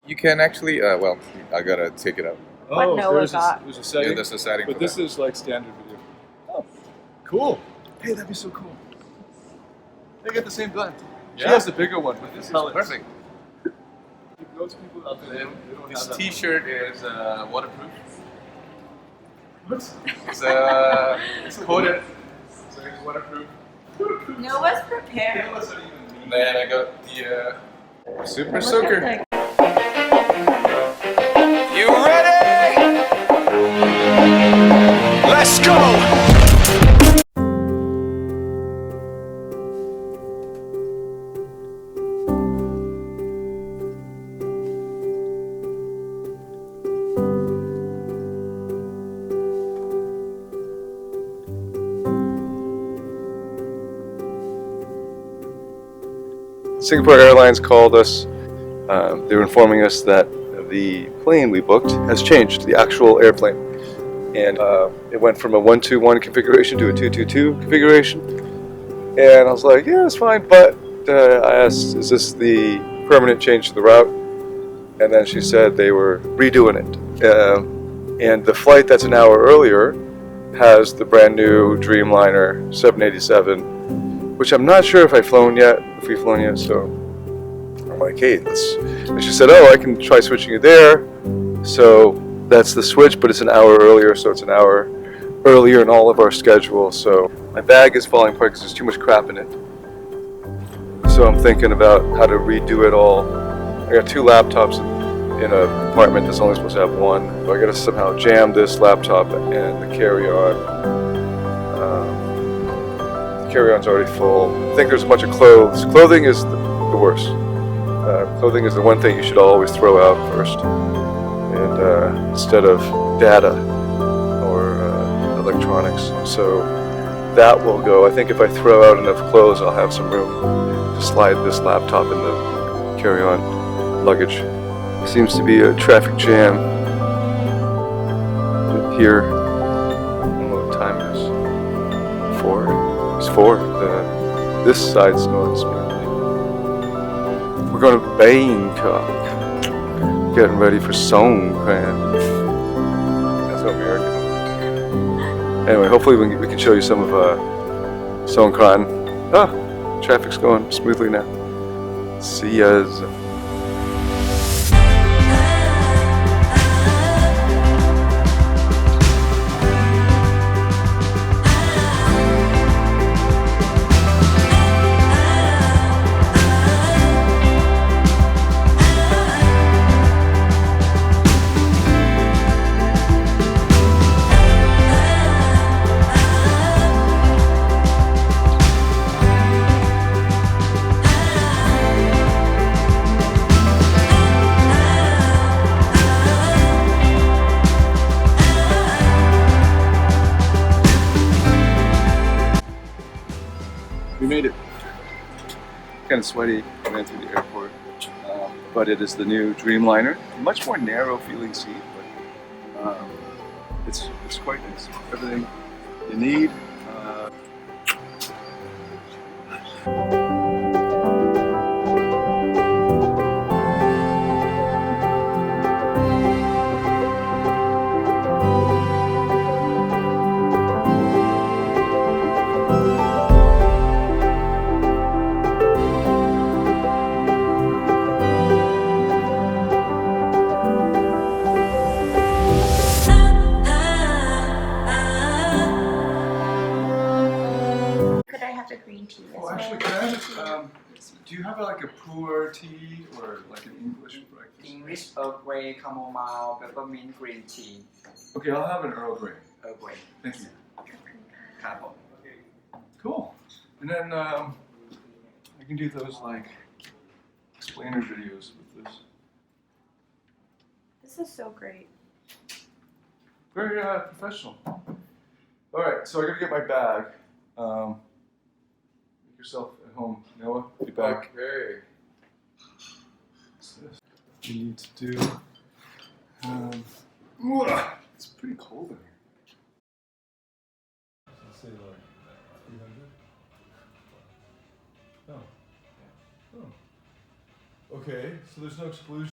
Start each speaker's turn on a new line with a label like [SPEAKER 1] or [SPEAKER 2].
[SPEAKER 1] You can actually, well, I gotta take it out.
[SPEAKER 2] Oh, there's a setting.
[SPEAKER 1] Yeah, there's a setting.
[SPEAKER 2] But this is like standard video. Oh, cool. Hey, that'd be so cool. They get the same gun. She has the bigger one, but this is
[SPEAKER 1] perfect.
[SPEAKER 2] Those people out there, they don't
[SPEAKER 1] This
[SPEAKER 2] have that
[SPEAKER 1] T-shirt is waterproof.
[SPEAKER 2] one.
[SPEAKER 1] It's coated, so it's waterproof.
[SPEAKER 3] Noah's prepared.
[SPEAKER 1] And then I got the Super Soaker. You ready? Let's go!
[SPEAKER 2] Singapore Airlines called us. They were informing us that the plane we booked has changed, the actual airplane. And it went from a 121 configuration to a 222 configuration. And I was like, yeah, it's fine, but I asked, is this the permanent change to the route? And then she said they were redoing it. And the flight that's an hour earlier has the brand new Dreamliner 787, which I'm not sure if we've flown yet, so I'm like, hey, and she said, oh, I can try switching you there. So that's the switch, but it's an hour earlier, so it's an hour earlier in all of our schedules. So my bag is falling apart because there's too much crap in it. So I'm thinking about how to redo it all. I got 2 laptops in an apartment that's only supposed to have 1. So I gotta somehow jam this laptop and the carry-on. Carry-on's already full. I think there's a bunch of clothes. Clothing is the worst. Clothing is the one thing you should always throw out first, and instead of data or electronics. So that will go. I think if I throw out enough clothes, I'll have some room to slide this laptop in the carry-on luggage. Seems to be a traffic jam here. I don't know what time it is. 4. It's 4. This side's going smoothly. We're going to Bangkok. Getting ready for Songkran. That's so American. Anyway, hopefully we can show you some of Songkran. Ah, traffic's going smoothly now. See yas. We made it. Kind of sweaty going through the airport, but it is the new Dreamliner. Much more narrow feeling seat, but it's quite nice. Everything you need.
[SPEAKER 3] Green tea.
[SPEAKER 2] Oh, actually, can I have do you have like a pu'er tea or like an English breakfast?
[SPEAKER 4] English Earl Grey, chamomile, peppermint green tea.
[SPEAKER 2] Okay, I'll have an Earl Grey.
[SPEAKER 4] Earl Grey.
[SPEAKER 2] Thank you.
[SPEAKER 4] ครับ.
[SPEAKER 2] Cool. And then I can do those like explainer videos with this.
[SPEAKER 3] This is so great.
[SPEAKER 2] Very professional. All right, so I gotta get my bag. Make yourself at home, Noah. Be back.
[SPEAKER 1] Okay.
[SPEAKER 2] What's this? You need to do. It's pretty cold in here. Let's say like 300. Oh. Oh. Okay, so there's no exclusion.